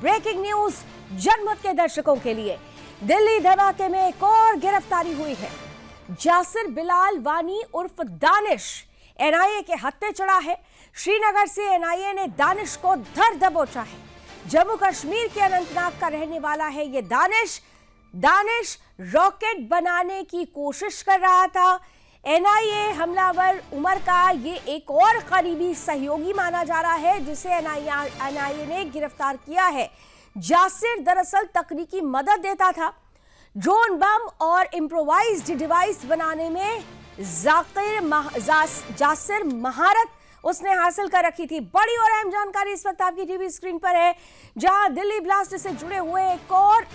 Breaking news जनमत के दर्शकों के लिए। दिल्ली धमाके में एक और गिरफ्तारी हुई है। जासिर बिलाल वानी उर्फ दानिश एनआईए के हत्थे चढ़ा है। श्रीनगर से एनआईए ने दानिश को धर दबोचा है। जम्मू कश्मीर के अनंतनाग का रहने वाला है ये दानिश रॉकेट बनाने की कोशिश कर रहा था। एनआईए हमलावर उमर का ये एक और करीबी सहयोगी माना जा रहा है जिसे एनआईए ने गिरफ्तार किया है। जासिर दरअसल तकनीकी मदद देता था। ड्रोन बम और इम्प्रोवाइज्ड डिवाइस बनाने में जासिर महारत उसने हासिल कर रखी थी। बड़ी और अहम जानकारी इस वक्त आपकी टीवी स्क्रीन पर है, जहां दिल्ली ब्लास्ट से जुड़े हुए एक और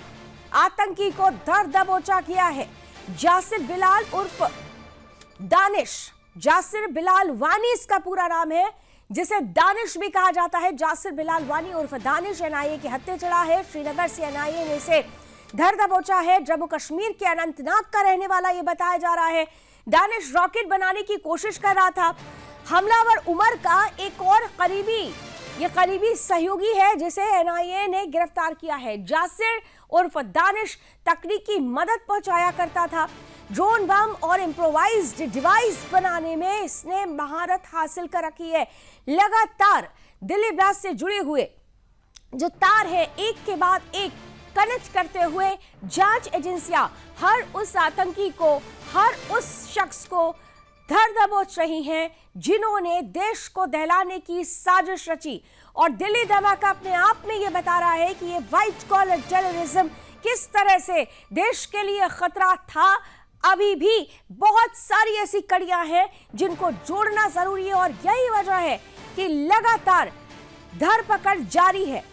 आतंकी को धर दबोचा किया है। जासिर बिलाल उर्फ दानिश, जासिर बिलाल वानी इसका पूरा नाम है, जिसे दानिश भी कहा जाता है। जासिर बिलाल वानी उर्फ दानिश एनआईए के हत्थे चढ़ा है। श्रीनगर से एनआईए ने इसे धर दबोचा है। जम्मू कश्मीर के अनंतनाग का रहने वाला यह बताया जा रहा है। दानिश रॉकेट बनाने की कोशिश कर रहा था। हमलावर उमर का एक और करीबी सहयोगी है जिसे एनआईए ने गिरफ्तार किया है। जासिर उर्फ दानिश तकनीकी मदद पहुंचाया करता था। ड्रोन बम और इम्प्रोवाइज्ड डिवाइस बनाने में इसने महारत हासिल कर रखी है। लगातार दिल्ली ब्लास्ट से जुड़े हुए जो तार है एक के बाद एक कनेक्ट करते हुए जांच एजेंसियां हर उस आतंकी को, हर उस शख्स को धर दबोच रही हैं जिन्होंने देश को दहलाने की साजिश रची। और दिल्ली धमाका अपने आप में यह बता रहा है कि यह व्हाइट कॉलर टेररिज्म किस तरह से देश के लिए खतरा था। अभी भी बहुत सारी ऐसी कड़ियां हैं जिनको जोड़ना जरूरी है और यही वजह है कि लगातार धरपकड़ जारी है।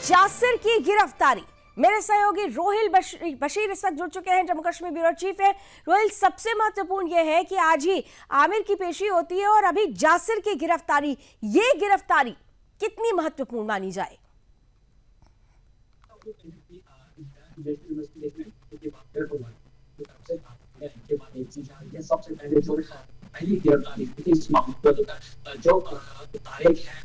जासिर की गिरफ्तारी, मेरे सहयोगी रोहिल बशीर इस वक्त जुड़ चुके हैं, जम्मू कश्मीर ब्यूरो चीफ है। रोहिल, सबसे महत्वपूर्ण यह है कि आज ही आमिर की पेशी होती है और अभी जासिर की गिरफ्तारी, ये गिरफ्तारी कितनी महत्वपूर्ण मानी जाए? सबसे पहले जो पहली गिरफ्तारी थी इस मामले को जो तारीख है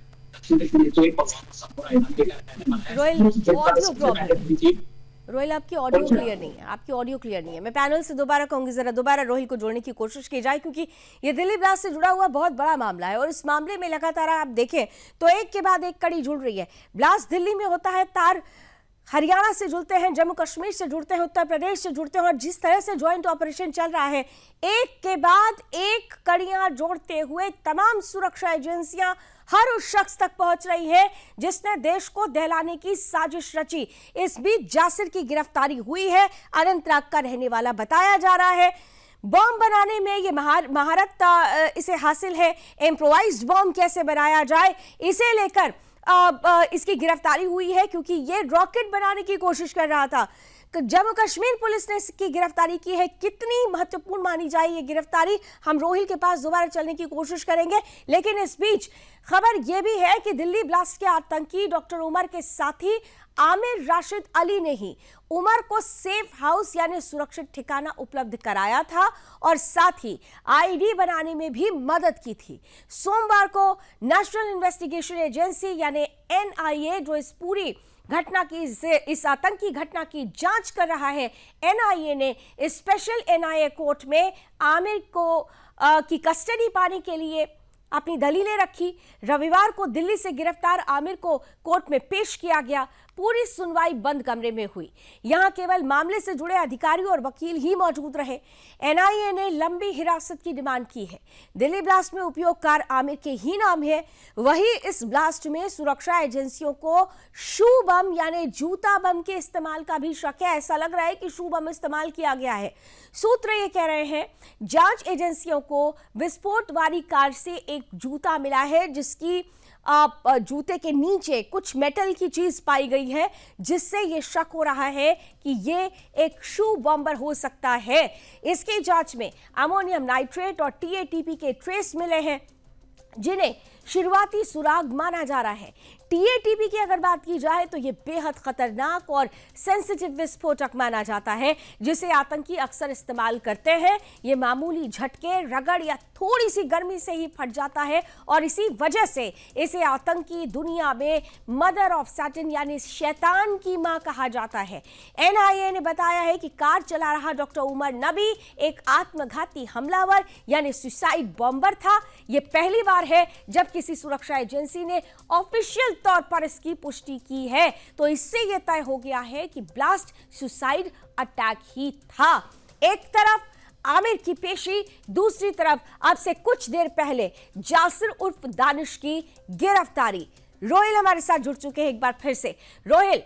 रोहिल, आपकी ऑडियो क्लियर नहीं है। मैं पैनल से दोबारा कहूंगी जरा दोबारा रोहिल को जोड़ने की कोशिश की जाए, क्योंकि ये दिल्ली ब्लास्ट से जुड़ा हुआ बहुत बड़ा मामला है और इस मामले में लगातार आप देखें तो एक के बाद एक कड़ी जुड़ रही है। ब्लास्ट दिल्ली में होता है, तार हरियाणा से जुड़ते हैं, जम्मू कश्मीर से जुड़ते हैं, उत्तर प्रदेश से जुड़ते हैं और जिस तरह से ज्वाइंट ऑपरेशन चल रहा है एक के बाद एक कड़ियां जोड़ते हुए तमाम सुरक्षा एजेंसियां हर उस शख्स तक पहुंच रही है जिसने देश को दहलाने की साजिश रची। इस बीच जासिर की गिरफ्तारी हुई है। अनंतनाग का रहने वाला बताया जा रहा है। बॉम्ब बनाने में ये महारत इसे हासिल है। इम्प्रोवाइज्ड बॉम्ब कैसे बनाया जाए इसे लेकर इसकी गिरफ्तारी हुई है, क्योंकि ये रॉकेट बनाने की कोशिश कर रहा था। जम्मू कश्मीर पुलिस ने इसकी गिरफ्तारी की है। कितनी महत्वपूर्ण मानी जाए ये गिरफ्तारी, हम रोहिल के पास दोबारा चलने की कोशिश करेंगे। लेकिन इस बीच खबर यह भी है कि दिल्ली ब्लास्ट के आतंकी डॉक्टर उमर के साथी आमिर राशिद अली ने ही उमर को सेफ हाउस यानी सुरक्षित ठिकाना उपलब्ध कराया था और साथ ही आईडी बनाने में भी मदद की थी। सोमवार को नेशनल इन्वेस्टिगेशन एजेंसी यानी एनआईए जो इस पूरी घटना की, इस आतंकी घटना की जांच कर रहा है, एनआईए ने स्पेशल एनआईए कोर्ट में आमिर को की कस्टडी पाने के लिए अपनी दलीलें रखी। रविवार को दिल्ली से गिरफ्तार आमिर को कोर्ट में पेश किया गया। पूरी सुनवाई बंद कमरे में हुई। यहां केवल मामले से जुड़े अधिकारी और वकील ही मौजूद रहे। एनआईए ने लंबी हिरासत की डिमांड की है। दिल्ली ब्लास्ट में उपयोगकार आमिर के ही नाम है। वहीं इस ब्लास्ट में सुरक्षा एजेंसियों को शू बम यानी जूता बम के इस्तेमाल का भी शक है। ऐसा लग रहा है कि शू बम इस्तेमाल किया गया है। सूत्र ये कह रहे हैं जांच एजेंसियों को विस्फोट वाली कार से एक जूता मिला है, जिसकी जूते के नीचे कुछ मेटल की चीज पाई गई है, जिससे यह शक हो रहा है कि यह एक शू बॉम्बर हो सकता है। इसकी जांच में अमोनियम नाइट्रेट और टीएटीपी के ट्रेस मिले हैं, जिन्हें शुरुआती सुराग माना जा रहा है। टीएटीपी की अगर बात की जाए तो ये बेहद खतरनाक और सेंसिटिव विस्फोटक माना जाता है, जिसे आतंकी अक्सर इस्तेमाल करते हैं। ये मामूली झटके, रगड़ या थोड़ी सी गर्मी से ही फट जाता है और इसी वजह से इसे आतंकी दुनिया में मदर ऑफ सैटन यानी शैतान की मां कहा जाता है। एनआईए ने बताया है कि कार चला रहा डॉक्टर उमर नबी एक आत्मघाती हमलावर यानी सुसाइड बॉम्बर था। यह पहली बार है जब किसी सुरक्षा एजेंसी ने ऑफिशियल तौर पर इसकी पुष्टि की है, तो इससे यह तय हो गया है कि ब्लास्ट सुसाइड अटैक ही था। एक तरफ आमिर की पेशी, दूसरी तरफ अब से कुछ देर पहले जासिर उर्फ दानिश की गिरफ्तारी। रोहिल हमारे साथ जुड़ चुके हैं एक बार फिर से। रोहिल,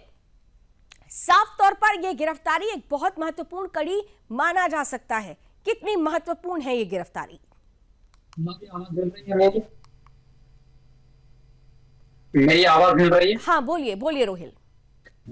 साफ तौर पर यह गिरफ्तारी एक बहुत महत्वपूर्ण कड़ी माना जा सकता है। कितनी महत्वपूर्ण है यह गिरफ्तारी? मेरी आवाज मिल रही है? हाँ, बोलिए बोलिए रोहिल।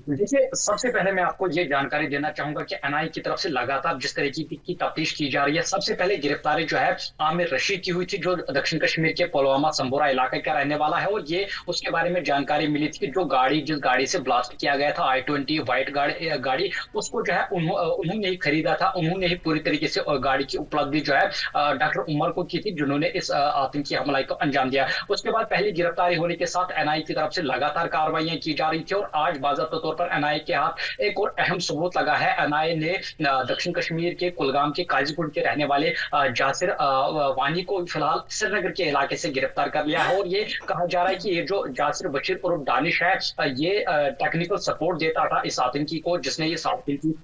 देखिए, सबसे पहले मैं आपको ये जानकारी देना चाहूंगा कि एनआईए की तरफ से लगातार जिस तरीके की तफ्तीश की जा रही है। सबसे पहले गिरफ्तारी जो है आमिर रशीद की हुई थी, जो दक्षिण कश्मीर के पुलवामा संबोरा इलाके का रहने वाला है। और ये उसके बारे में जानकारी मिली थी कि जो जिस गाड़ी से ब्लास्ट किया गया था, I-20 व्हाइट गाड़ी, उसको जो है उन्होंने ही खरीदा था। उन्होंने ही पूरी तरीके से गाड़ी की उपलब्धि जो है डॉक्टर उमर को की थी, जिन्होंने इस आतंकी हमले को अंजाम दिया। उसके बाद पहली गिरफ्तारी होने के साथ एनआईए की तरफ से लगातार कार्रवाइयां की जा रही थी और आज बाज़ाब्ता तौर पर एनआईए के हाथ एक और अहम सबूत लगा है। एनआईए ने दक्षिण कश्मीर के कुलगाम के काजीगुंड के रहने वाले जासिर वानी को फिलहाल श्रीनगर के इलाके से गिरफ्तार कर लिया है। और ये कहा जा रहा है कि ये जो जासिर बशीर और दानिश है, ये टेक्निकल सपोर्ट देता था इस आतंकी को, जिसने ये आतंकी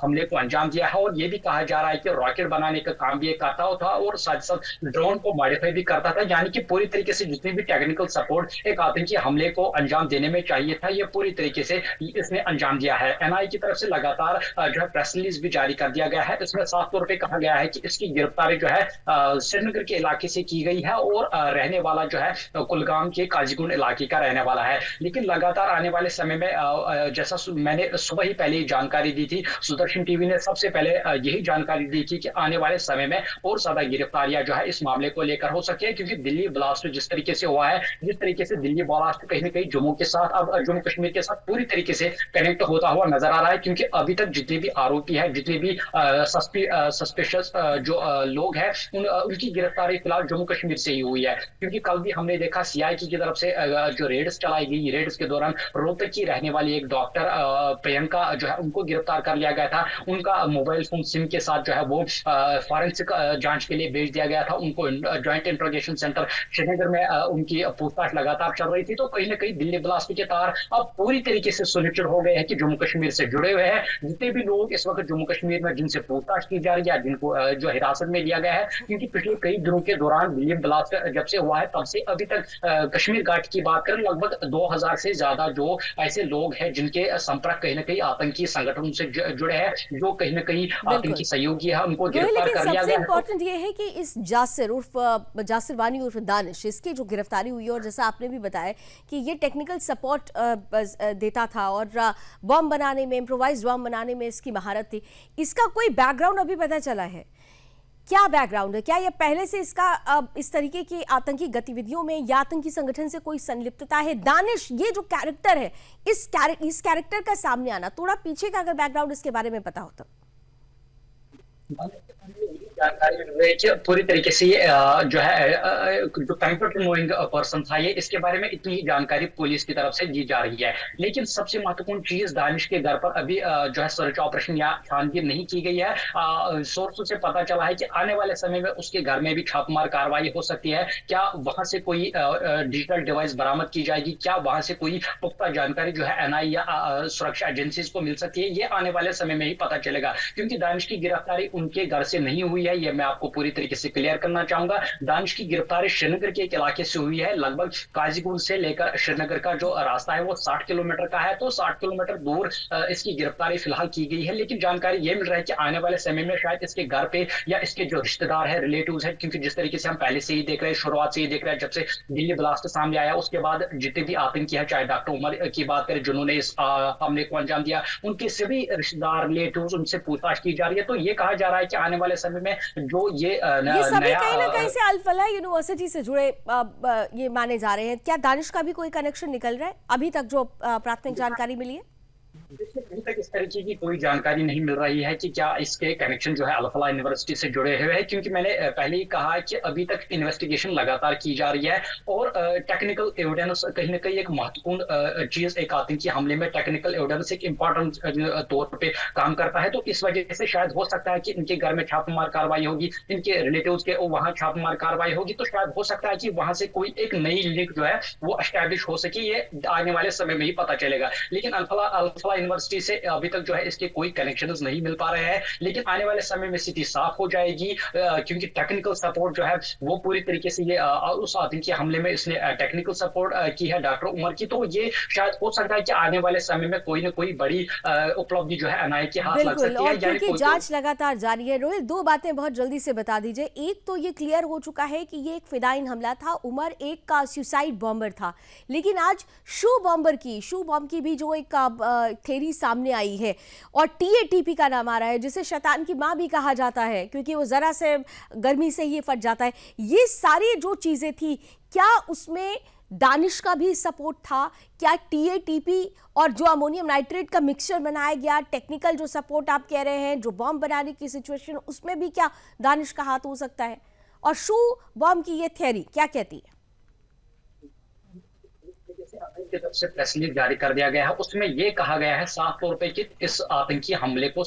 हमले को अंजाम दिया है। और ये भी कहा जा रहा है कि रॉकेट बनाने का काम भी करता था और साथ साथ ड्रोन को मॉडिफाई भी करता था। यानी कि पूरी तरीके से जितनी भी टेक्निकल सपोर्ट एक आतंकी हमले को अंजाम देने में चाहिए था, ये पूरी तरीके से इसने अंजाम दिया है। एनआईए की तरफ से लगातार जो है प्रेस रिलीज भी जारी कर दिया गया है। इसमें साफ तौर पे कहा गया है कि इसकी गिरफ्तारी जो है श्रीनगर के इलाके से की गई है और रहने वाला जो है कुलगाम के काजीगुंड इलाके का रहने वाला है। लेकिन लगातार आने वाले समय में जैसा मैंने सुबह ही पहले जानकारी दी थी, सुदर्शन टीवी ने सबसे पहले यही जानकारी दी थी कि आने वाले समय में और ज्यादा गिरफ्तारियां जो है इस मामले को लेकर हो सकती है। क्योंकि दिल्ली ब्लास्ट जिस तरीके से हुआ है, जिस तरीके से दिल्ली ब्लास्ट कहीं ना कहीं जम्मू के साथ, अब जम्मू कश्मीर के साथ पूरी तरीके से कनेक्ट होता हुआ नजर आ रहा है। क्योंकि अभी तक जितने भी आरोपी है, जितने भी सस्पिशियस जो लोग हैं, उनकी गिरफ्तारी फिलहाल जम्मू कश्मीर से ही हुई है। क्योंकि कल भी हमने देखा सीआईए की तरफ से जो रेड्स चलाई गई, रेड्स के दौरान रोहतक की रहने वाली एक डॉक्टर प्रियंका जो है, उनको गिरफ्तार कर लिया गया था। उनका मोबाइल फोन सिम के साथ जो है वो फॉरेंसिक जांच के लिए भेज दिया गया था। उनको ज्वाइंट इंट्रोगेशन सेंटर श्रीनगर में उनकी पूछताछ लगातार चल रही थी। तो कहीं ना कहीं दिल्ली ब्लास्ट के तार अब पूरी तरीके से सुनिश्चित हो गए हैं कि जम्मू कश्मीर से जुड़े हुए हैं। जितने भी लोग इस वक्त जम्मू कश्मीर में जिनसे पूछताछ की जा रही है, जिनको जो हिरासत में लिया गया है, क्योंकि पिछले कई दिनों के दौरान दिल्ली ब्लास्ट जब से हुआ है तब से अभी तक कश्मीर घाटी की बात करें, लगभग 2000 से ज्यादा जो ऐसे लोग हैं जिनके संपर्क कहीं ना कहीं आतंकी संगठनों से जुड़े हैं, जो कहीं ना कहीं आतंकी सहयोगी है, उनको गिरफ्तार कर लिया गया है। इंपॉर्टेंट ये है कि इस जासिर वानी उर्फ दानिश, इसकी जो गिरफ्तारी हुई है, और जैसा आपने भी बताया कि ये टेक्निकल सपोर्ट देता था और बम बनाने में, इम्प्रोवाइज्ड बम बनाने में इसकी महारत थी। इसका कोई बैकग्राउंड अभी पता चला है? क्या बैकग्राउंड है? क्या ये पहले से इसका इस तरीके की आतंकी गतिविधियों में या आतंकी संगठन से कोई संलिप्तता है? दानिश ये जो कैरेक्टर है, इस कैरेक्टर का सामने आना, थोड़ा पीछे का अगर बैकग्राउंड इसके बारे में पता हो तो। जानकारी मिल रही है कि पूरी तरीके से जो है जो कंप्यूटर नोइंग पर्सन था, ये इसके बारे में इतनी ही जानकारी पुलिस की तरफ से दी जा रही है। लेकिन सबसे महत्वपूर्ण चीज, दानिश के घर पर अभी जो है सर्च ऑपरेशन या छानबीन नहीं की गई है। सोर्सों से पता चला है कि आने वाले समय में उसके घर में भी छापेमार कार्रवाई हो सकती है। क्या वहां से कोई डिजिटल डिवाइस बरामद की जाएगी? क्या वहां से कोई पुख्ता जानकारी जो है एनआईए या सुरक्षा एजेंसीज को मिल सकती है? ये आने वाले समय में ही पता चलेगा। क्योंकि दानिश की गिरफ्तारी उनके घर से नहीं हुई है, ये मैं आपको पूरी तरीके से क्लियर करना चाहूंगा। दानिश की गिरफ्तारी श्रीनगर के एक इलाके से हुई है। लगभग काजीगुंड से लेकर श्रीनगर का जो रास्ता है वो 60 किलोमीटर का है। तो 60 किलोमीटर दूर इसकी गिरफ्तारी फिलहाल की गई है। लेकिन जानकारी ये मिल रहा है कि आने वाले समय में शायद इसके घर पे या इसके जो रिश्तेदार है, रिलेटिव्स है, क्योंकि जिस तरीके से हम पहले से ही देख रहे हैं, शुरुआत से ही देख रहे हैं, जब से दिल्ली ब्लास्ट सामने आया उसके बाद जितने भी आतंकी है, चाहे डॉक्टर उमर की बात करें जिन्होंने इस हमले को अंजाम दिया, उनके सभी रिश्तेदार, रिलेटिव्स, उनसे पूछताछ की जा रही है। तो ये कहा जा रहा है कि आने वाले समय में जो ये ये सभी नया कहीं ना कहीं से अल फलाह यूनिवर्सिटी से जुड़े ये माने जा रहे हैं। क्या दानिश का भी कोई कनेक्शन निकल रहा है अभी तक जो प्राथमिक जानकारी मिली है? देखिए, अभी तक इस तरीके की कोई जानकारी नहीं मिल रही है कि क्या इसके कनेक्शन जो है अल फलाह यूनिवर्सिटी से जुड़े हुए हैं, क्योंकि मैंने पहले ही कहा है कि अभी तक इन्वेस्टिगेशन लगातार की जा रही है और टेक्निकल एविडेंस कहीं ना कहीं एक महत्वपूर्ण चीज, एक आतंकी हमले में टेक्निकल एविडेंस एक इम्पोर्टेंट तौर पे काम करता है। तो इस वजह से शायद हो सकता है कि इनके घर में छापेमार कार्रवाई होगी, इनके रिलेटिव्स के वहां छापेमार कार्रवाई होगी, तो शायद हो सकता है कि वहां से कोई एक नई लिंक जो है वो एस्टैब्लिश हो सके। ये आने वाले समय में ही पता चलेगा, लेकिन अल फलाह यूनिवर्सिटी से अभी तक जो है इसके कोई कनेक्शंस नहीं मिल पा रहे हैं। लेकिन आने वाले समय में स्थिति साफ हो जाएगी, क्योंकि टेक्निकल सपोर्ट जो है वो पूरी तरीके से ये उस आतंकी हमले में इसने टेक्निकल सपोर्ट की है डॉक्टर उमर की। तो ये शायद हो सकता है कि आने वाले समय में कोई ना कोई बड़ी उपलब्धि जो है एनआईए के हाथ लग बिल्कुल, सकती है। और क्योंकि जांच लगातार जारी है, रोहित दो बातें बहुत जल्दी से बता दीजिए। एक तो ये क्लियर हो चुका है कि ये एक फिदाइन हमला था, उमर एक का सुसाइड बॉम्बर था, लेकिन आज शू बॉम्ब की भी जो एक थेरी सामने आई है और टीएटीपी का नाम आ रहा है, जिसे शैतान की मां भी कहा जाता है क्योंकि वो जरा से गर्मी से ही फट जाता है। ये सारी जो चीजें थी, क्या उसमें दानिश का भी सपोर्ट था? क्या टीएटीपी और जो अमोनियम नाइट्रेट का मिक्सचर बनाया गया, टेक्निकल जो सपोर्ट आप कह रहे हैं, जो बॉम्ब बनाने की सिचुएशन, उसमें भी क्या दानिश का हाथ हो सकता है? और शू बॉम्ब की ये थ्योरी क्या कहती है? की तरफ से प्रेस रिलीज जारी कर दिया गया है, उसमें यह कहा गया है साफ तौर पे कि इस आतंकी हमले की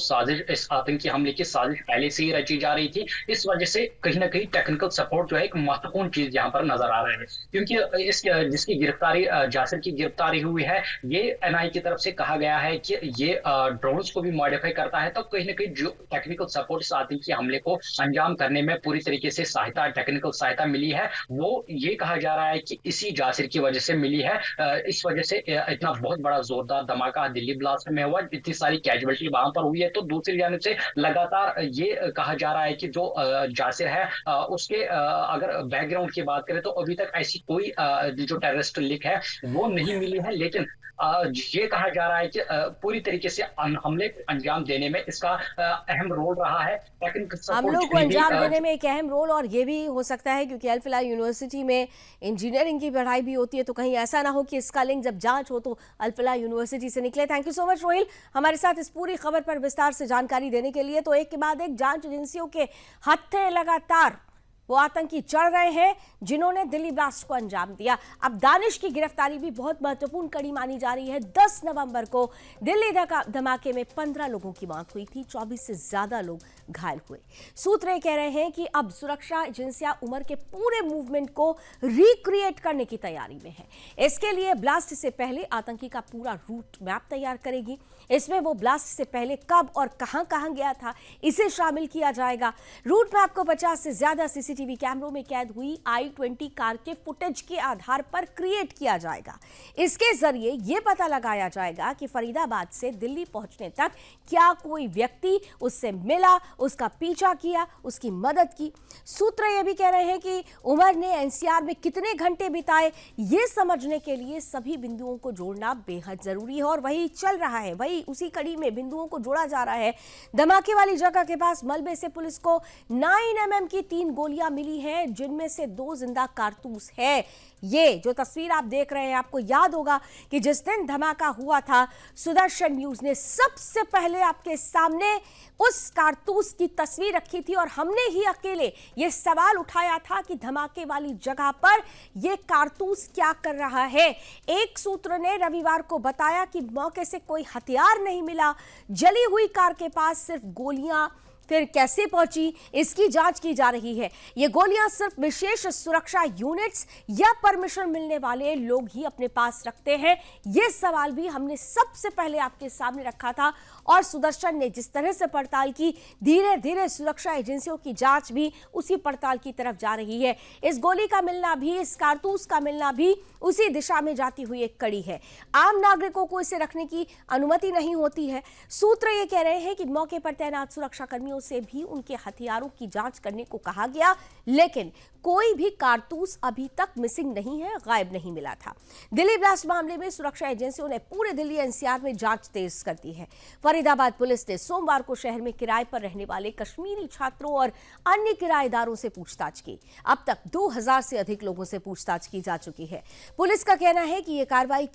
साजिश पहले से ही रची जा रही थी। इस वजह से कहीं ना कहीं टेक्निकल सपोर्ट जो है एक महत्वपूर्ण चीज यहाँ पर नजर आ रहा है, क्योंकि जिसकी गिरफ्तारी जासिर की गिरफ्तारी हुई है, ये एनआईए की तरफ से कहा गया है कि ये ड्रोन्स को भी मॉडिफाई करता है। तो कहीं ना कहीं जो टेक्निकल सपोर्ट इस आतंकी हमले को अंजाम करने में पूरी तरीके से टेक्निकल सहायता मिली है, वो ये कहा जा रहा है कि इसी जासिर की वजह से मिली है। इस वजह से इतना बहुत बड़ा जोरदार धमाका दिल्ली ब्लास्ट में हुआ, इतनी सारी कैजुअलिटी वहां पर हुई है। तो दूसरी जानिब से लगातार ये कहा जा रहा है कि जो जासिर है उसके अगर बैकग्राउंड की बात करें तो अभी तक ऐसी कोई जो टेररिस्ट लिंक है वो नहीं मिली है, लेकिन ये कहा जा रहा है कि पूरी तरीके से हमले को अंजाम देने में इसका अहम रोल रहा है। हमलों को अंजाम देने में एक अहम रोल, और ये भी हो सकता है क्योंकि अल फलाह यूनिवर्सिटी में इंजीनियरिंग की पढ़ाई भी होती है, तो कहीं ऐसा ना हो कि इसका लिंक जब जांच हो तो अल फलाह यूनिवर्सिटी से निकले। Thank you so much Rohail, हमारे साथ इस पूरी खबर पर विस्तार से जानकारी देने के लिए। तो एक के बाद एक जांच एजेंसियों के हत्थे लगातार वो आतंकी चढ़ रहे हैं जिन्होंने दिल्ली ब्लास्ट को अंजाम दिया। अब दानिश की गिरफ्तारी भी बहुत महत्वपूर्ण कड़ी मानी जा रही है। 10 नवंबर को दिल्ली धमाके में 15 लोगों की मौत हुई थी, 24 से ज्यादा लोग घायल हुए। सूत्र कह रहे हैं कि अब सुरक्षा एजेंसियां उमर के पूरे मूवमेंट को रिक्रिएट करने की तैयारी में है। इसके लिए ब्लास्ट से पहले आतंकी का पूरा रूट मैप तैयार करेगी। इसमें वो ब्लास्ट से पहले कब और कहां गया था, इसे शामिल किया जाएगा। रूट मैप को 50 से ज्यादा सीसीटीवी कैमरों में कैद हुई i20 कार के फुटेज के आधार पर क्रिएट किया जाएगा। इसके जरिए यह पता लगाया जाएगा कि फरीदाबाद से दिल्ली पहुंचने तक क्या कोई व्यक्ति उससे मिला, उसका पीछा किया, उसकी मदद की। सूत्र यह भी कह रहे हैं कि उमर ने एनसीआर में कितने घंटे बिताए, यह समझने के लिए सभी बिंदुओं को जोड़ना बेहद जरूरी है, और वही चल रहा है। वही उसी कड़ी में बिंदुओं को जोड़ा जा रहा है। धमाके वाली जगह के पास मलबे से पुलिस को 9mm की 3 गोलियां मिली हैं, जिनमें से 2 जिंदा कारतूस है। ये जो तस्वीर आप देख रहे हैं, आपको याद होगा कि जिस दिन धमाका हुआ था, सुदर्शन न्यूज ने सबसे पहले आपके सामने उस कारतूस की तस्वीर रखी थी, और हमने ही अकेले ये सवाल उठाया था कि धमाके वाली जगह पर ये कारतूस क्या कर रहा है। एक सूत्र ने रविवार को बताया कि मौके से कोई हथियार नहीं मिला, जली हुई कार के पास सिर्फ गोलियां फिर कैसे पहुंची, इसकी जांच की जा रही है। ये गोलियां सिर्फ विशेष सुरक्षा यूनिट्स या परमिशन मिलने वाले लोग ही अपने पास रखते हैं, ये सवाल भी हमने सबसे पहले आपके सामने रखा था। और सुदर्शन ने जिस तरह से पड़ताल की, धीरे धीरे सुरक्षा एजेंसियों की जांच भी उसी पड़ताल की तरफ जा रही है। इस गोली का मिलना भी, इस कारतूस का मिलना भी उसी दिशा में जाती हुई एक कड़ी है। आम नागरिकों को इसे रखने की अनुमति नहीं होती है। सूत्र ये कह रहे हैं कि मौके पर तैनात सुरक्षा कर्मियों कर्मियों से भी उनके हथियारों की जांच करने को कहा गया, लेकिन कोई भी कारतूस अभी तक मिसिंग नहीं है, गायब नहीं मिला था। दिल्ली ब्लास्ट मामले में सुरक्षा एजेंसियों ने पूरे दिल्ली एनसीआर में जांच तेज कर दी है। फरीदाबाद पुलिस ने सोमवार को शहर में किराए पर रहने वाले कश्मीरी छात्रों और अन्य किराएदारों से पूछताछ की। अब तक 2000 से अधिक लोगों से पूछताछ की जा चुकी है। पुलिस का कहना है कि यह कार्रवाई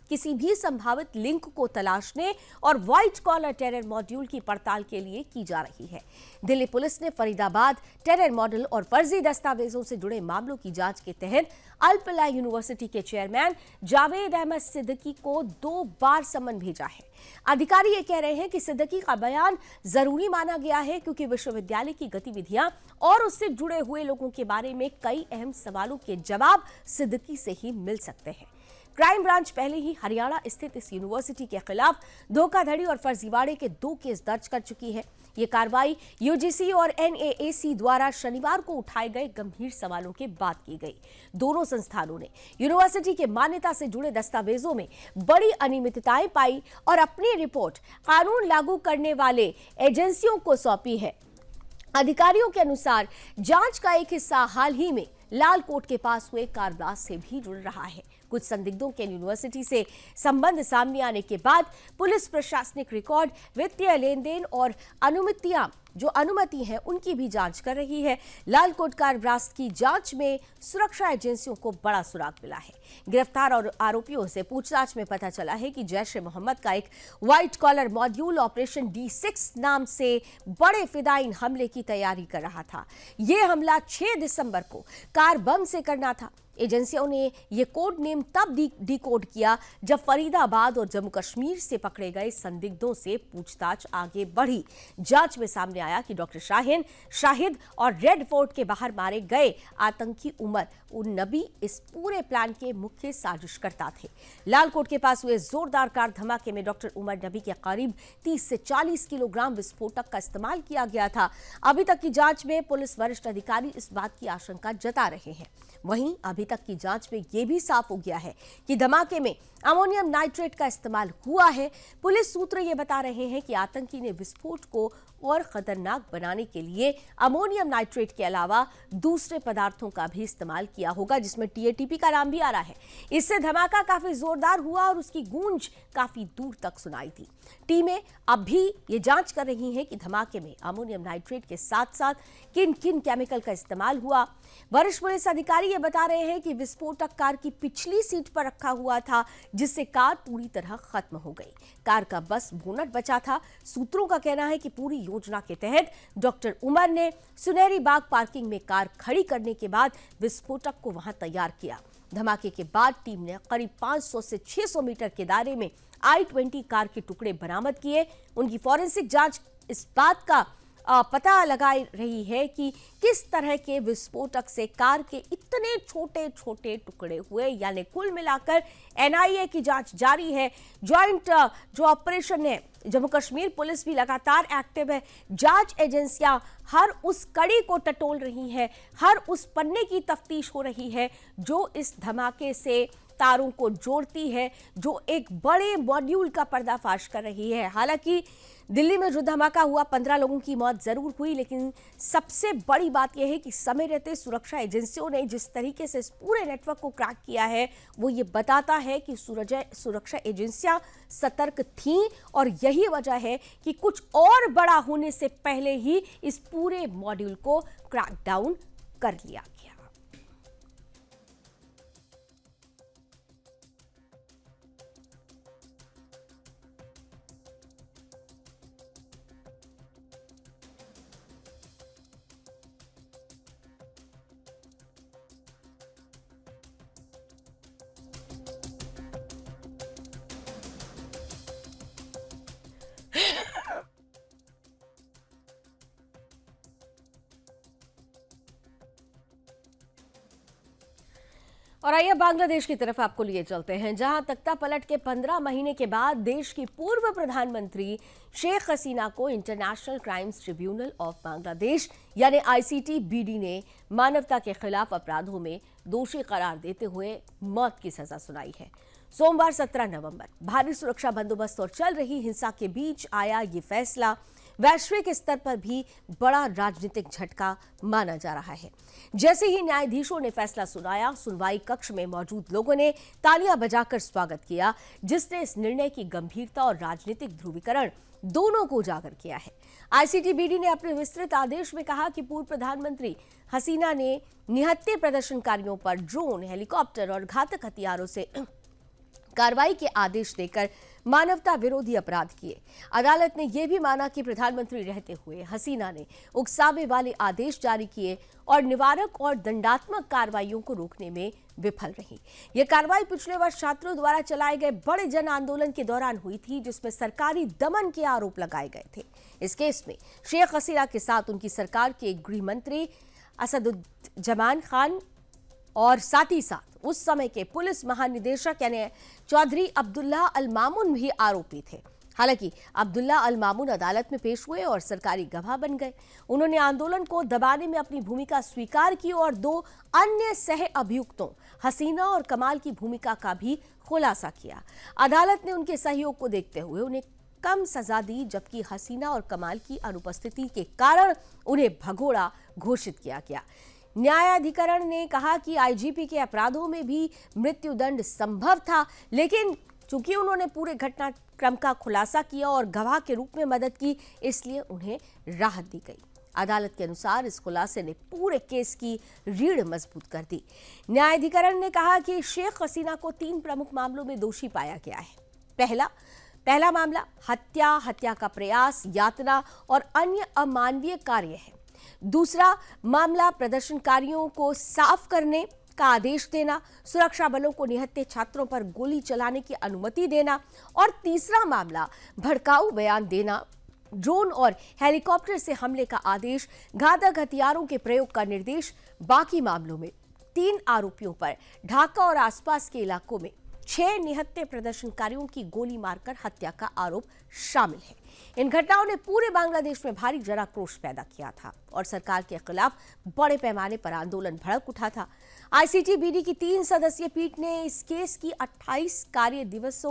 किसी भी संभावित लिंक को तलाशने और व्हाइट कॉलर टेरर मॉड्यूल की पड़ताल के लिए की जा रही है। दिल्ली पुलिस ने फरीदाबाद टेरर मॉडल और फर्जी दस्तावेजों से जुड़े मामलों की जांच के तहत अल्पला यूनिवर्सिटी के चेयरमैन जावेद अहमद सिद्दीकी को 2 बार समन भेजा है। अधिकारी ये कह रहे हैं कि सिद्दीकी का बयान जरूरी माना गया है क्योंकि विश्वविद्यालय की गतिविधियां और उससे जुड़े हुए लोगों के बारे में कई अहम सवालों के जवाब सिद्दीकी से ही मिल सकते हैं। क्राइम ब्रांच पहले ही हरियाणा स्थित इस यूनिवर्सिटी के खिलाफ धोखाधड़ी और फर्जीवाड़े के 2 केस दर्ज कर चुकी है। ये कार्रवाई यूजीसी और एनएएसी द्वारा शनिवार को उठाए गए गंभीर सवालों के बाद की गई। दोनों संस्थानों ने यूनिवर्सिटी के मान्यता से जुड़े दस्तावेजों में बड़ी अनियमितताएं पाई और अपनी रिपोर्ट कानून लागू करने वाले एजेंसियों को सौंपी है। अधिकारियों के अनुसार जांच का एक हिस्सा हाल ही में लालकोट के पास हुए कार ब्लास्ट से भी जुड़ रहा है। कुछ संदिग्धों के यूनिवर्सिटी से संबंध सामने आने के बाद पुलिस प्रशासनिक रिकॉर्ड, वित्तीय लेन देन और अनुमति है उनकी भी जांच कर रही है। लालकोट कार ब्लास्ट की जांच में सुरक्षा एजेंसियों को बड़ा सुराग मिला है। गिरफ्तार और आरोपियों से पूछताछ में पता चला है कि जैश-ए-मोहम्मद का एक white collar module operation D6 नाम से बड़े फिदाइन हमले की तैयारी कर रहा था। यह हमला 6 दिसंबर को कार बम से करना था। एजेंसियों ने यह कोड नेम तब डिकोड किया जब फरीदाबाद और जम्मू कश्मीर से पकड़े गए संदिग्धों से पूछताछ आगे बढ़ी। जांच में सामने आया कि डॉक्टर शाहिद और रेड फोर्ट के बाहर मारे गए आतंकी उमर उन नबी इस पूरे प्लान के मुख्य साजिशकर्ता थे। लालकोट के पास हुए जोरदार कार धमाके में डॉक्टर उमर नबी के करीब 30 से 40 किलोग्राम विस्फोटक का इस्तेमाल किया गया था। अभी तक की जांच में पुलिस वरिष्ठ अधिकारी इस बात की आशंका जता रहे हैं। वहीं अभी तक की जांच में यह भी साफ हो गया है कि धमाके में अमोनियम नाइट्रेट का इस्तेमाल हुआ है। पुलिस सूत्र ये बता रहे हैं कि आतंकी ने विस्फोट को और खतरनाक बनाने के लिए अमोनियम नाइट्रेट के अलावा दूसरे पदार्थों का भी इस्तेमाल किया होगा, जिसमें TATP का नाम भी आ रहा है। इससे धमाका काफी जोरदार हुआ और उसकी गूंज काफी दूर तक सुनाई थी। टीमें अब भी ये जांच कर रही हैं कि धमाके में अमोनियम नाइट्रेट के साथ साथ किन किन केमिकल का इस्तेमाल हुआ। वरिष्ठ पुलिस अधिकारी ये बता रहे हैं कि विस्फोटक कार की पिछली सीट पर रखा हुआ था, जिससे कार पूरी तरह खत्म हो गई। कार का बस बोनट बचा था। सूत्रों का कहना है कि पूरी योजना के तहत डॉक्टर उमर ने सुनहरी बाग पार्किंग में कार खड़ी करने के बाद विस्फोटक को वहां तैयार किया। धमाके के बाद टीम ने करीब 500 से 600 मीटर के दायरे में I-20 कार के टुकड़े बरामद किए। उनकी फॉरेंसिक जांच इस बात का पता लगा रही है कि किस तरह के विस्फोटक से कार के इतने छोटे छोटे टुकड़े हुए। यानी कुल मिलाकर NIA की जांच जारी है। जॉइंट जो ऑपरेशन है, जम्मू कश्मीर पुलिस भी लगातार एक्टिव है। जांच एजेंसियां हर उस कड़ी को टटोल रही हैं, हर उस पन्ने की तफ्तीश हो रही है जो इस धमाके से तारों को जोड़ती है, जो एक बड़े मॉड्यूल का पर्दाफाश कर रही है। हालांकि दिल्ली में जो धमाका हुआ 15 लोगों की मौत जरूर हुई, लेकिन सबसे बड़ी बात यह है कि समय रहते सुरक्षा एजेंसियों ने जिस तरीके से इस पूरे नेटवर्क को क्रैक किया है, वो ये बताता है कि सुरक्षा एजेंसियां सतर्क थीं और यही वजह है कि कुछ और बड़ा होने से पहले ही इस पूरे मॉड्यूल को क्रैक डाउन कर लिया गया। और आइए बांग्लादेश की तरफ आपको लिए चलते हैं, जहां तख्ता पलट के 15 महीने के बाद देश की पूर्व प्रधानमंत्री शेख हसीना को international crimes tribunal of Bangladesh यानी ICTBD ने मानवता के खिलाफ अपराधों में दोषी करार देते हुए मौत की सजा सुनाई है। सोमवार 17 नवंबर भारी सुरक्षा बंदोबस्त और चल रही हिंसा के बीच आया ये फैसला। वैश्विक स्तर पर भी बड़ा राजनीतिक झटका माना जा रहा है। जैसे ही न्यायाधीशों ने फैसला सुनाया, सुनवाई कक्ष में मौजूद लोगों ने तालियां बजाकर स्वागत किया, जिसने इस निर्णय की गंभीरता और राजनीतिक ध्रुवीकरण दोनों को उजागर किया है। आईसीटीबीडी ने अपने विस्तृत आदेश में कहा कि पूर्व प्रधानमंत्री हसीना ने निहत्थे प्रदर्शनकारियों पर ड्रोन, हेलीकॉप्टर और घातक हथियारों से कार्रवाई के आदेश देकर मानवता विरोधी अपराध किए। अदालत ने यह भी माना कि प्रधानमंत्री रहते हुए हसीना ने उकसावे वाले आदेश जारी किए और निवारक और दंडात्मक कार्रवाइयों को रोकने में विफल रही। यह कार्रवाई पिछले वर्ष छात्रों द्वारा चलाए गए बड़े जन आंदोलन के दौरान हुई थी, जिसमें सरकारी दमन के आरोप लगाए गए थे। इस केस में शेख हसीना के साथ उनकी सरकार के गृह मंत्री असदुज्जमान खान और साथ ही साथ उस समय के पुलिस महानिदेशक यानी चौधरी अब्दुल्ला अल मामून भी आरोपी थे। हालांकि अब्दुल्ला अल मामून अदालत में पेश हुए और सरकारी गवाह बन गए। उन्होंने आंदोलन को दबाने में अपनी भूमिका स्वीकार की और 2 अन्य सह अभियुक्तों हसीना और कमाल की भूमिका का भी खुलासा किया। अदालत ने उनके सहयोग को देखते हुए उन्हें कम सजा दी, जबकि हसीना और कमाल की अनुपस्थिति के कारण उन्हें भगोड़ा घोषित किया गया। न्यायाधिकरण ने कहा कि आईजीपी के अपराधों में भी मृत्युदंड संभव था, लेकिन चूंकि उन्होंने पूरे घटनाक्रम का खुलासा किया और गवाह के रूप में मदद की, इसलिए उन्हें राहत दी गई। अदालत के अनुसार इस खुलासे ने पूरे केस की रीढ़ मजबूत कर दी। न्यायाधिकरण ने कहा कि शेख हसीना को 3 प्रमुख मामलों में दोषी पाया गया है। पहला मामला हत्या का प्रयास, यातना और अन्य अमानवीय कार्य है। दूसरा मामला प्रदर्शनकारियों को साफ करने का आदेश देना, सुरक्षा बलों को निहत्थे छात्रों पर गोली चलाने की अनुमति देना और तीसरा मामला भड़काऊ बयान देना, ड्रोन और हेलीकॉप्टर से हमले का आदेश, घातक हथियारों के प्रयोग का निर्देश। बाकी मामलों में 3 आरोपियों पर ढाका और आसपास के इलाकों में 6 निहत्थे प्रदर्शनकारियों की गोली मारकर हत्या का आरोप शामिल है। इन घटनाओं ने पूरे बांग्लादेश में भारी जनाक्रोश पैदा किया था और सरकार के खिलाफ बड़े पैमाने पर आंदोलन भड़क उठा था। आईसीटीबीडी की 3 सदस्यीय पीठ ने इस केस की 28 कार्य दिवस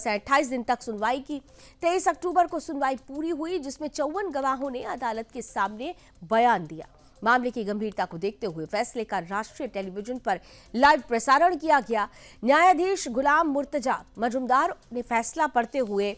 है 28 दिन तक सुनवाई की। 23 अक्टूबर को सुनवाई पूरी हुई, जिसमें 54 गवाहों ने अदालत के सामने बयान दिया। मामले की गंभीरता को देखते हुए फैसले का राष्ट्रीय टेलीविजन पर लाइव प्रसारण किया गया। न्यायाधीश गुलाम मुर्तजा मजुमदार ने फैसला पढ़ते हुए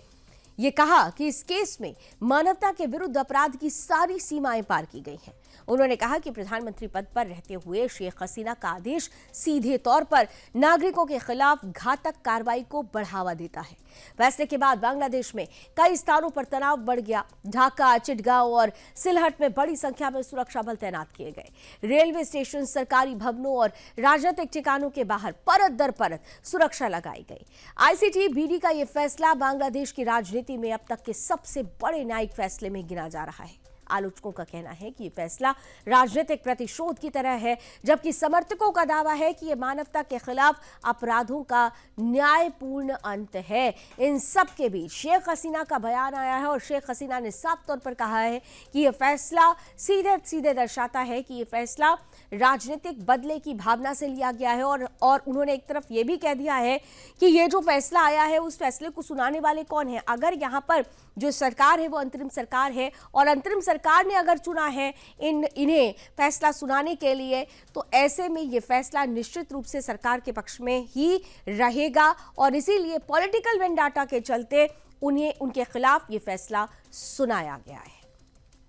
ये कहा कि इस केस में मानवता के विरुद्ध अपराध की सारी सीमाएं पार की गई हैं। उन्होंने कहा कि प्रधानमंत्री पद पर रहते हुए शेख हसीना का आदेश सीधे तौर पर नागरिकों के खिलाफ घातक कार्रवाई को बढ़ावा देता है। फैसले के बाद बांग्लादेश में कई स्थानों पर तनाव बढ़ गया। ढाका, चिटगांव और सिलहट में बड़ी संख्या में सुरक्षा बल तैनात किए गए। रेलवे स्टेशन, सरकारी भवनों और राजनीतिक ठिकानों के बाहर परत दर परत सुरक्षा लगाई गई। आईसीटीबीडी का यह फैसला बांग्लादेश की राजनीति में अब तक के सबसे बड़े न्यायिक फैसले में गिना जा रहा है। आलोचकों का कहना है कि यह फैसला राजनीतिक प्रतिशोध की तरह है, जबकि समर्थकों का दावा है कि यह मानवता के खिलाफ अपराधों का न्यायपूर्ण अंत है। इन सब के बीच शेख हसीना का बयान आया है और शेख हसीना ने साफ तौर पर कहा है कि यह फैसला सीधे दर्शाता है कि यह फैसला राजनीतिक बदले की भावना से लिया गया है और उन्होंने एक तरफ यह भी कह दिया है कि यह जो फैसला आया है उस फैसले को सुनाने वाले कौन है। अगर यहाँ पर जो सरकार है वो अंतरिम सरकार है और अंतरिम सरकार ने अगर चुना है इन्हें फैसला सुनाने के लिए, तो ऐसे में ये फैसला निश्चित रूप से सरकार के पक्ष में ही रहेगा और इसीलिए पॉलिटिकल वेंडाटा के चलते उनके खिलाफ ये फैसला सुनाया गया है।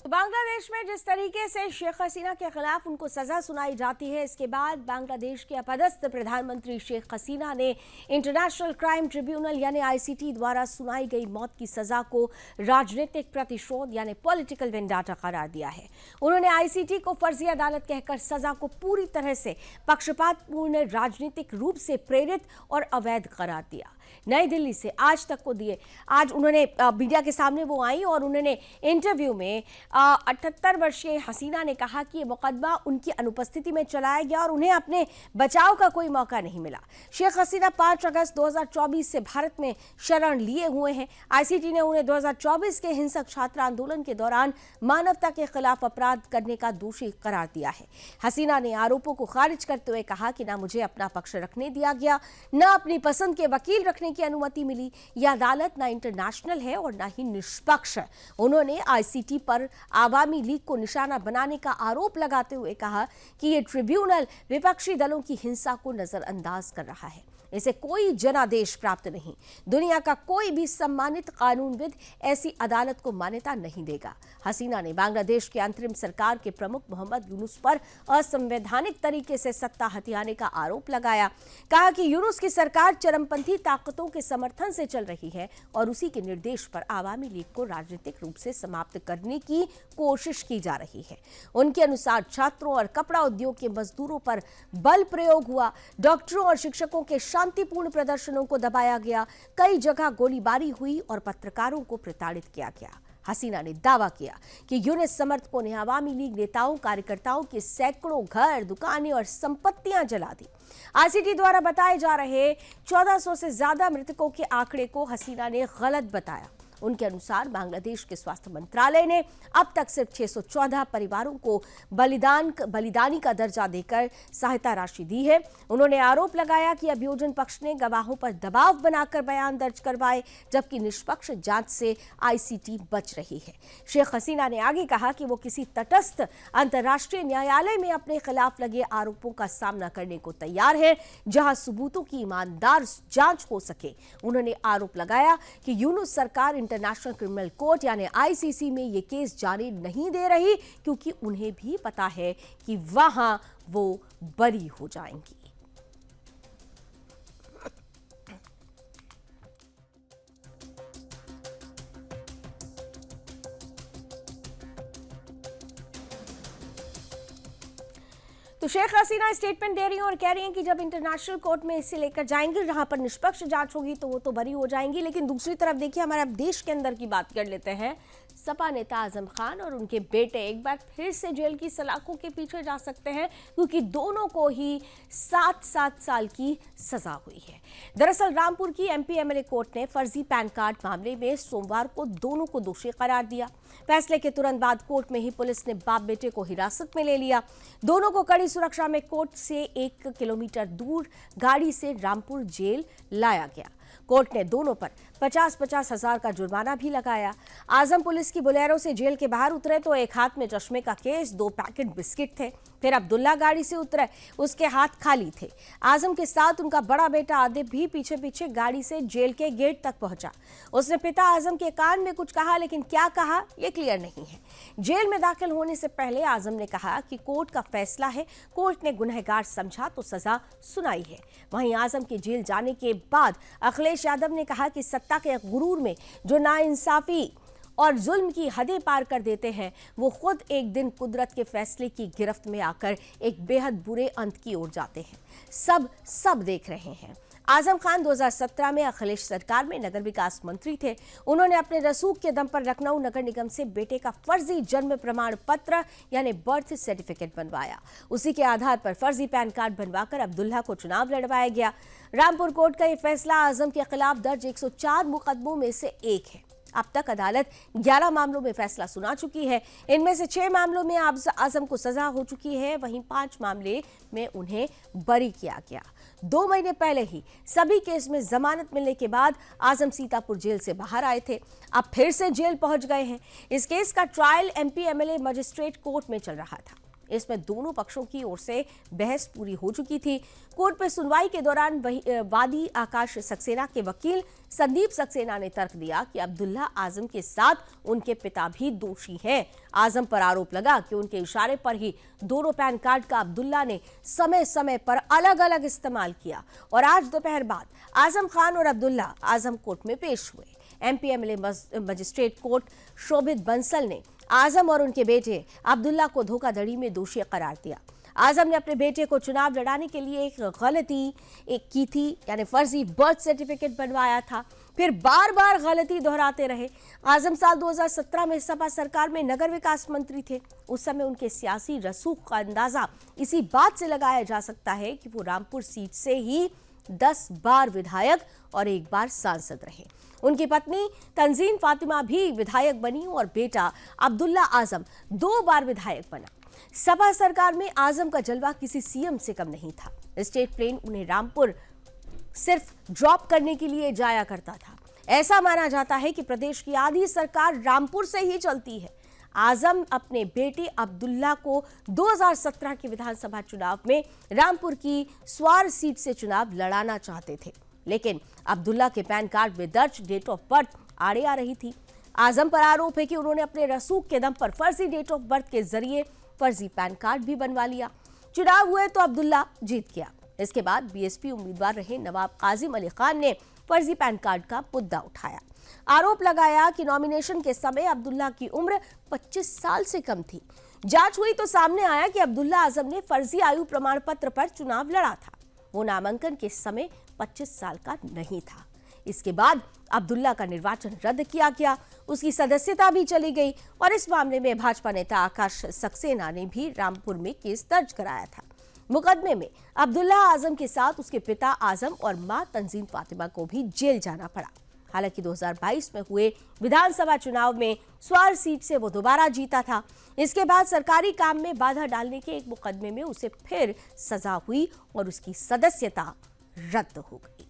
तो बांग्लादेश में जिस तरीके से शेख हसीना के खिलाफ उनको सजा सुनाई जाती है, इसके बाद बांग्लादेश के अपदस्थ प्रधानमंत्री शेख हसीना ने इंटरनेशनल क्राइम ट्रिब्यूनल यानी आईसीटी द्वारा सुनाई गई मौत की सजा को राजनीतिक प्रतिशोध यानी पॉलिटिकल वेंडाटा करार दिया है। उन्होंने आईसीटी को फर्जी अदालत कहकर सजा को पूरी तरह से पक्षपातपूर्ण, राजनीतिक रूप से प्रेरित और अवैध करार दिया। नई दिल्ली से आज तक को दिए, आज उन्होंने मीडिया के सामने वो आई और उन्होंने इंटरव्यू में 78 वर्षीय हसीना ने कहा कि ये मुकदमा उनकी अनुपस्थिति में चलाया गया और उन्हें अपने बचाव का कोई मौका नहीं मिला। शेख हसीना 5 अगस्त 2024 से भारत में शरण लिए हुए हैं। आईसीटी ने उन्हें 2024 के हिंसक छात्र आंदोलन के दौरान मानवता के खिलाफ अपराध करने का दोषी करार दिया है। हसीना ने आरोपों को खारिज करते हुए कहा कि ना मुझे अपना पक्ष रखने दिया गया, ना अपनी पसंद के वकील रखने रखने की अनुमति मिली। यह अदालत ना इंटरनेशनल है और ना ही निष्पक्ष है। उन्होंने आईसीटी पर आवामी लीग को निशाना बनाने का आरोप लगाते हुए कहा कि ये ट्रिब्यूनल विपक्षी दलों की हिंसा को नजरअंदाज कर रहा है। इसे कोई जनादेश प्राप्त नहीं। दुनिया का कोई भी सम्मानित कानूनविद ऐसी अदालत को मान्यता नहीं देगा। हसीना ने बांग्लादेश के अंतरिम सरकार के प्रमुख मोहम्मद यूनुस पर असंवैधानिक तरीके से सत्ता हथियाने का आरोप लगाया। कहा कि यूनुस की सरकार चरमपंथी ताकतों के समर्थन से चल रही है और उसी के निर्देश पर आवामी लीग को राजनीतिक रूप से समाप्त करने की कोशिश की जा रही है। उनके अनुसार छात्रों और कपड़ा उद्योग के मजदूरों पर बल प्रयोग हुआ। डॉक्टरों और शिक्षकों के शांतिपूर्ण प्रदर्शनों को दबाया गया। कई जगह गोलीबारी हुई और पत्रकारों को प्रताड़ित किया गया। हसीना ने दावा किया कि यूनुस समर्थकों ने आवामी लीग नेताओं कार्यकर्ताओं के सैकड़ों घर, दुकानें और संपत्तियां जला दी। आईसीटी द्वारा बताए जा रहे 1400 से ज्यादा मृतकों के आंकड़े को हसीना ने गलत बताया। उनके अनुसार बांग्लादेश के स्वास्थ्य मंत्रालय ने अब तक सिर्फ 614 परिवारों को बलिदानी का दर्जा देकर सहायता राशि दी है। उन्होंने आरोप लगाया कि अभियोजन पक्ष ने गवाहों पर दबाव बनाकर बयान दर्ज करवाए, जबकि निष्पक्ष जांच से आईसीटी बच रही है। शेख हसीना ने आगे कहा कि वो किसी तटस्थ अंतर्राष्ट्रीय न्यायालय में अपने खिलाफ लगे आरोपों का सामना करने को तैयार है, जहां सबूतों की ईमानदार जांच हो सके। उन्होंने आरोप लगाया कि यूनुस सरकार इंटरनेशनल क्रिमिनल कोर्ट यानी आईसीसी में ये केस जाने नहीं दे रही, क्योंकि उन्हें भी पता है कि वहां वो बरी हो जाएंगी। तो शेख हसीना स्टेटमेंट दे रही हैं और कह रही हैं कि जब इंटरनेशनल कोर्ट में इसे लेकर जाएंगे, जहां पर निष्पक्ष जांच होगी तो वो तो बरी हो जाएंगी। लेकिन दूसरी तरफ देखिए, हमारे अब देश के अंदर की बात कर लेते हैं। सपा नेता आजम खान और उनके बेटे एक बार फिर से जेल की सलाखों के पीछे जा सकते हैं, क्योंकि दोनों को ही 7-7 साल की सजा हुई है। दरअसल रामपुर की एमपी एमएलए कोर्ट ने फर्जी पैन कार्ड मामले में सोमवार को दोनों को दोषी करार दिया। फैसले के तुरंत बाद कोर्ट में ही पुलिस ने बाप बेटे को हिरासत में ले लिया। दोनों को कड़ी सुरक्षा में कोर्ट से 1 किलोमीटर दूर गाड़ी से रामपुर जेल लाया गया। कोर्ट ने दोनों पर 50-50 हजार का जुर्माना भी लगाया। आजम पुलिस की बोलेरो से जेल के बाहर उतरे तो एक हाथ में चश्मे का केस, 2 पैकेट बिस्किट थे। फिर अब्दुल्ला गाड़ी से उतरे, उसके हाथ खाली थे। आजम के साथ उनका बड़ा बेटा आदिब भी पीछे पीछे गाड़ी से जेल के गेट तक पहुंचा। उसने पिता आजम के कान में कुछ कहा, लेकिन क्या कहा ये क्लियर नहीं है। जेल में दाखिल होने से पहले आजम ने कहा कि कोर्ट का फैसला है, कोर्ट ने गुनहगार समझा तो सजा सुनाई है। वहीं आजम के जेल जाने के बाद अखिलेश यादव ने कहा कि सत्ता के गुरूर में जो नाइंसाफी और जुल्म की हदें पार कर देते हैं, वो खुद एक दिन कुदरत के फैसले की गिरफ्त में आकर एक बेहद बुरे अंत की ओर जाते हैं। सब देख रहे हैं। आजम खान 2017 में अखिलेश सरकार में नगर विकास मंत्री थे। उन्होंने अपने रसूख के दम पर लखनऊ नगर निगम से बेटे का फर्जी जन्म प्रमाण पत्र यानी बर्थ सर्टिफिकेट बनवाया। उसी के आधार पर फर्जी पैन कार्ड बनवाकर अब्दुल्ला को चुनाव लड़वाया गया। रामपुर कोर्ट का यह फैसला आजम के खिलाफ दर्ज 104 मुकदमों में से एक है। अब तक अदालत 11 मामलों में फैसला सुना चुकी है। इनमें से 6 मामलों में आजम को सजा हो चुकी है, वहीं 5 मामले में उन्हें बरी किया गया। 2 महीने पहले ही सभी केस में जमानत मिलने के बाद आजम सीतापुर जेल से बाहर आए थे। अब फिर से जेल पहुंच गए हैं। इस केस का trial MP MLA magistrate court में चल रहा था। इसमें दोनों पक्षों की ओर से बहस पूरी हो चुकी थी। कोर्ट में सुनवाई के दौरान वादी आकाश सक्सेना के वकील संदीप सक्सेना ने तर्क दिया कि अब्दुल्ला आजम के साथ उनके पिता भी दोषी हैं। आजम पर आरोप लगा कि उनके इशारे पर ही दोनों पैन कार्ड का अब्दुल्ला ने समय समय पर अलग अलग इस्तेमाल किया और आज दोपहर बाद आजम खान और अब्दुल्ला आजम कोर्ट में पेश हुए। एमपी एमएलए मजिस्ट्रेट कोर्ट शोभित बंसल ने आजम और उनके बेटे अब्दुल्ला को धोखाधड़ी में दोषी करार दिया। आजम ने अपने बेटे को चुनाव लड़ाने के लिए एक गलती की थी, यानी फर्जी बर्थ सर्टिफिकेट बनवाया था। फिर बार बार गलती दोहराते रहे। आजम साल 2017 में सपा सरकार में नगर विकास मंत्री थे। उस समय उनके सियासी रसूख का अंदाजा इसी बात से लगाया जा सकता है कि वो रामपुर सीट से ही 10 बार विधायक और 1 बार सांसद रहे। उनकी पत्नी तंजीम फातिमा भी विधायक बनी और बेटा अब्दुल्ला आजम 2 बार विधायक बना। सपा सरकार में आजम का जलवा किसी सीएम से कम नहीं था। स्टेट प्लेन उन्हें रामपुर सिर्फ ड्रॉप करने के लिए जाया करता था। ऐसा माना जाता है कि प्रदेश की आधी सरकार रामपुर से ही चलती है। आजम अपने बेटे अब्दुल्ला को 2017 के विधानसभा चुनाव में रामपुर की स्वार सीट से चुनाव लड़ाना चाहते थे, लेकिन अब्दुल्ला के पैन कार्ड में दर्ज डेट ऑफ बर्थ आड़े आ रही थी। आजम पर आरोप है कि उन्होंने अपने रसूख के दम पर फर्जी डेट ऑफ बर्थ के जरिए फर्जी पैन कार्ड भी बनवा लिया। चुनाव हुए तो अब्दुल्ला जीत गया। इसके बाद बीएसपी उम्मीदवार रहे नवाब काजिम अली खान ने फर्जी पैन कार्ड का मुद्दा उठाया। आरोप लगाया कि नॉमिनेशन के समय अब्दुल्ला की उम्र 25 साल से कम थी। जांच हुई तो सामने आया कि अब्दुल्ला आजम ने फर्जी आयु प्रमाण पत्र पर चुनाव लड़ा था। वो नामांकन के समय 25 साल का नहीं था। इसके बाद अब्दुल्ला का निर्वाचन रद्द किया गया, उसकी सदस्यता भी चली गई और इस मामले में भाजपा नेता आकाश सक्सेना ने भी रामपुर में केस दर्ज कराया था। मुकदमे में अब्दुल्ला आजम के साथ उसके पिता आजम और मां तंजीम फातिमा को भी जेल जाना पड़ा। हालांकि 2022 में हुए विधानसभा चुनाव में स्वार सीट से वो दोबारा जीता था। इसके बाद सरकारी काम में बाधा डालने के एक मुकदमे में उसे फिर सजा हुई और उसकी सदस्यता रद्द हो गई।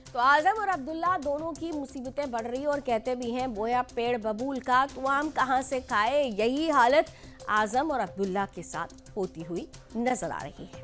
तो आजम और अब्दुल्ला दोनों की मुसीबतें बढ़ रही और कहते भी हैं बोया पेड़ बबूल का तो आम कहां से खाए। यही हालत आजम और अब्दुल्ला के साथ होती हुई नजर आ रही है।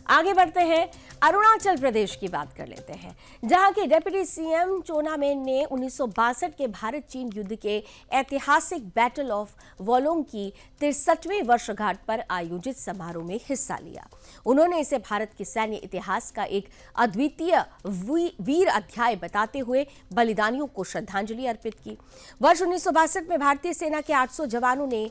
आगे बढ़ते हैं, अरुणाचल प्रदेश की बात कर लेते हैं, जहां के डिप्टी सीएम चोना मेन ने 1962 के भारत चीन युद्ध के ऐतिहासिक बैटल ऑफ वॉलोंग की 63वीं वर्षगांठ पर आयोजित समारोह में हिस्सा लिया। उन्होंने इसे भारत के सैन्य इतिहास का एक अद्वितीय वीर अध्याय बताते हुए बलिदानियों को श्रद्धांजलि अर्पित की। वर्ष 1962 में भारतीय सेना के 800 जवानों ने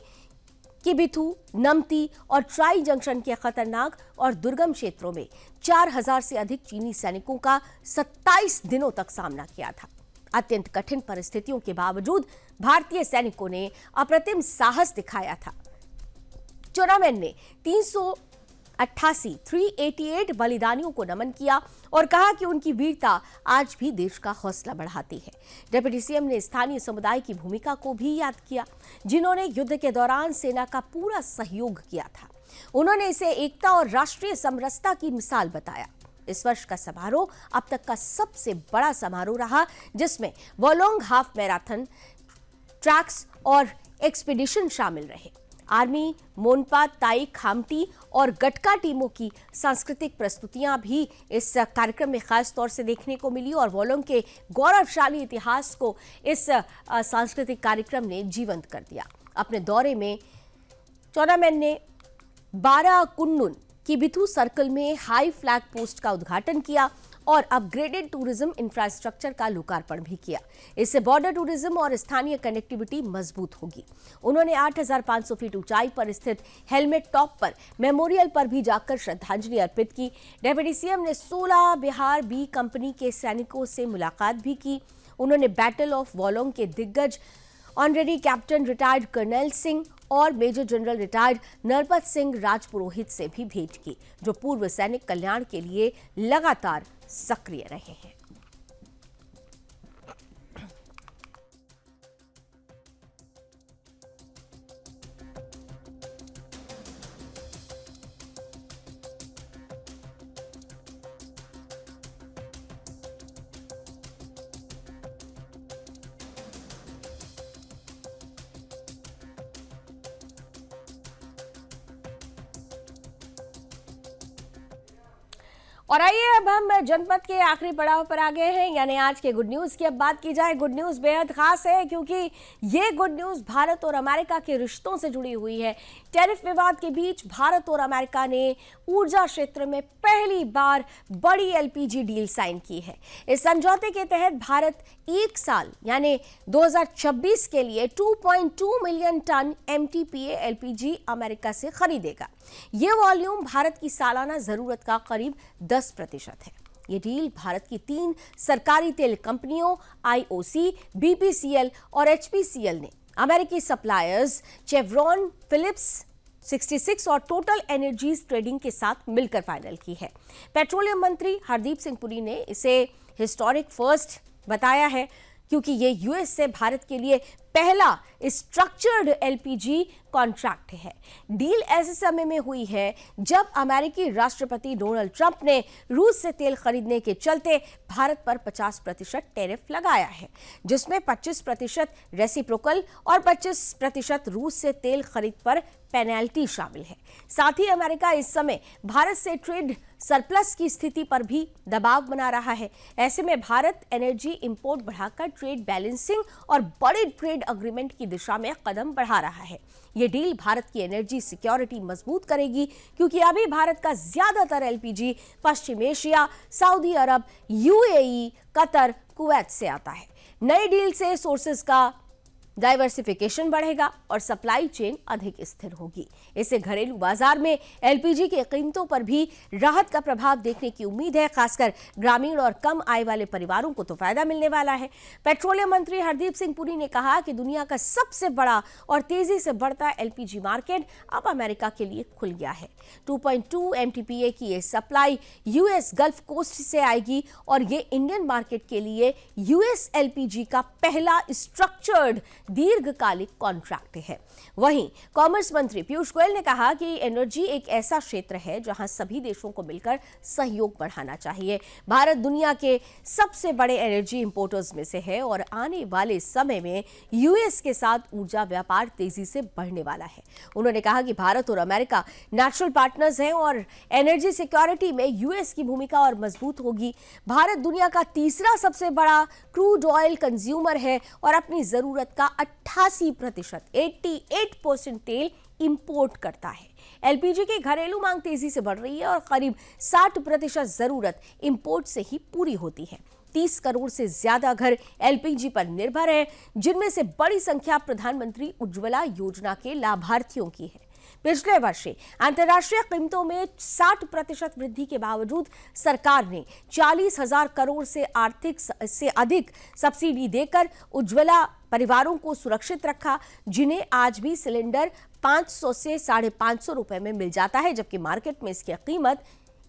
किबिथू, नमती और ट्राई जंक्शन के खतरनाक और दुर्गम क्षेत्रों में 4000 से अधिक चीनी सैनिकों का 27 दिनों तक सामना किया था। अत्यंत कठिन परिस्थितियों के बावजूद भारतीय सैनिकों ने अप्रतिम साहस दिखाया था। चोनामेन ने 388 बलिदानियों को नमन किया और कहा कि उनकी वीरता आज भी देश का हौसला बढ़ाती है। डिप्टी सीएम ने स्थानीय समुदाय की भूमिका को भी याद किया, जिन्होंने युद्ध के दौरान सेना का पूरा सहयोग किया था। उन्होंने इसे एकता और राष्ट्रीय समरसता की मिसाल बताया। इस वर्ष का समारोह अब तक का सबसे बड़ा समारोह रहा, जिसमें वॉलोंग हाफ मैराथन, ट्रैक्स और एक्सपीडिशन शामिल रहे। आर्मी, मोनपा, ताई, खामटी और गटका टीमों की सांस्कृतिक प्रस्तुतियां भी इस कार्यक्रम में खास तौर से देखने को मिली और वॉलोंग के गौरवशाली इतिहास को इस सांस्कृतिक कार्यक्रम ने जीवंत कर दिया। अपने दौरे में चोनामेन ने 12 कुन्नुन किबिथू सर्कल में हाई फ्लैग पोस्ट का उद्घाटन किया और अपग्रेडेड टूरिज्म इंफ्रास्ट्रक्चर का लोकार्पण भी किया। इससे बॉर्डर टूरिज्म और स्थानीय कनेक्टिविटी मजबूत होगी। उन्होंने 8500 फीट ऊंचाई पर स्थित हेलमेट टॉप पर मेमोरियल पर भी जाकर श्रद्धांजलि अर्पित की। डिप्टी सीएम ने 16 बिहार बी कंपनी के सैनिकों से मुलाकात भी की। उन्होंने बैटल ऑफ वॉलोंग के दिग्गज honorary captain retired colonel Singh और major general retired Narpat Singh Rajpurohit से भी भेंट की, जो पूर्व सैनिक कल्याण के लिए लगातार सक्रिय रहे हैं। और आइए अब हम जनपद के आखिरी पड़ाव पर आ गए हैं, यानी आज के गुड न्यूज की अब बात की जाए। गुड न्यूज बेहद खास है क्योंकि ये गुड न्यूज भारत और अमेरिका के रिश्तों से जुड़ी हुई है। टैरिफ विवाद के बीच भारत और अमेरिका ने ऊर्जा क्षेत्र में पहली बार बड़ी एलपीजी डील साइन की है। इस समझौते के तहत भारत एक साल यानी 2026 के लिए 2.2 million ton MTPA LPG America से खरीदेगा। ये वॉल्यूम भारत की सालाना जरूरत का करीब 10% है। ये डील भारत की 3 सरकारी तेल कंपनियों आईओसी, बीपीसीएल और एचपीसीएल ने अमेरिकी सप्लायर्स चेवरॉन, फिलिप्स 66 और टोटल एनर्जीज ट्रेडिंग के साथ मिलकर फाइनल की है। पेट्रोलियम मंत्री हरदीप सिंह पुरी ने इसे हिस्टोरिक फर्स्ट बताया है क्योंकि ये यूएस से भारत के लिए पहला स्ट्रक्चर्ड एलपीजी कॉन्ट्रैक्ट है। डील ऐसे समय में हुई है जब अमेरिकी राष्ट्रपति डोनाल्ड ट्रंप ने रूस से तेल खरीदने के चलते भारत पर 50% टैरिफ लगाया है, जिसमें 25% रेसिप्रोकल और 25% रूस से तेल खरीद पर पेनल्टी शामिल है। साथ ही अमेरिका इस समय भारत से ट्रेड सरप्लस की स्थिति पर भी दबाव बना रहा है। ऐसे में भारत एनर्जी इंपोर्ट बढ़ाकर ट्रेड बैलेंसिंग और बड़े ट्रेड अग्रीमेंट की दिशा में कदम बढ़ा रहा है। ये डील भारत की एनर्जी सिक्योरिटी मजबूत करेगी क्योंकि अभी भारत का ज्यादातर एलपीजी पश्चिम एशिया, सऊदी अरब, यूएई, कतर, कुवैत से आता है। नई डील से सोर्सेज का डाइवर्सिफिकेशन बढ़ेगा और सप्लाई चेन अधिक स्थिर होगी। इससे घरेलू बाजार में एलपीजी की कीमतों पर भी राहत का प्रभाव देखने की उम्मीद है। खासकर ग्रामीण और कम आय वाले परिवारों को तो फायदा मिलने वाला है। पेट्रोलियम मंत्री हरदीप सिंह पुरी ने कहा कि दुनिया का सबसे बड़ा और तेजी से बढ़ता एलपीजी मार्केट अब अमेरिका के लिए खुल गया है। 2.2 एमटीपीए की ये सप्लाई यूएस गल्फ कोस्ट से आएगी और ये इंडियन मार्केट के लिए यूएस एलपीजी का पहला स्ट्रक्चर्ड दीर्घकालिक कॉन्ट्रैक्ट है। वहीं कॉमर्स मंत्री पीयूष गोयल ने कहा कि एनर्जी एक ऐसा क्षेत्र है जहां सभी देशों को मिलकर सहयोग बढ़ाना चाहिए। भारत दुनिया के सबसे बड़े एनर्जी इंपोर्टर्स में से है और आने वाले समय में यूएस के साथ ऊर्जा व्यापार तेजी से बढ़ने वाला है। उन्होंने कहा कि भारत और अमेरिका नेचुरल पार्टनर्स हैं और एनर्जी सिक्योरिटी में यूएस की भूमिका और मजबूत होगी। भारत दुनिया का तीसरा सबसे बड़ा क्रूड ऑयल कंज्यूमर है और अपनी जरूरत का 88% तेल इंपोर्ट करता है। एलपीजी की घरेलू मांग तेजी से बढ़ रही है और करीब 60% जरूरत इंपोर्ट से ही पूरी होती है। 30 करोड़ से ज्यादा घर एलपीजी पर निर्भर हैं, जिनमें से बड़ी संख्या प्रधानमंत्री उज्ज्वला योजना के लाभार्थियों की है। पिछले वर्ष अंतर्राष्ट्रीय कीमतों में 60% वृद्धि के बावजूद सरकार ने 40,000 करोड़ से अधिक सब्सिडी देकर उज्ज्वला परिवारों को सुरक्षित रखा, जिन्हें आज भी सिलेंडर 500 से 550 रुपए में मिल जाता है, जबकि मार्केट में इसकी कीमत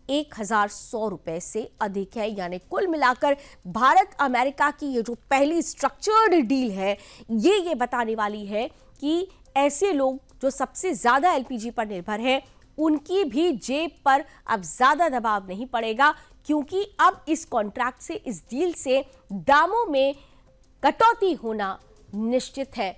1,100 रुपए से अधिक है। यानी कुल मिलाकर भारत अमेरिका की ये जो पहली स्ट्रक्चर्ड डील है, ये बताने वाली है कि ऐसे लोग जो सबसे ज्यादा एलपीजी पर निर्भर हैं, उनकी भी जेब पर अब ज्यादा दबाव नहीं पड़ेगा, क्योंकि अब इस कॉन्ट्रैक्ट से, इस डील से दामों में कटौती होना निश्चित है।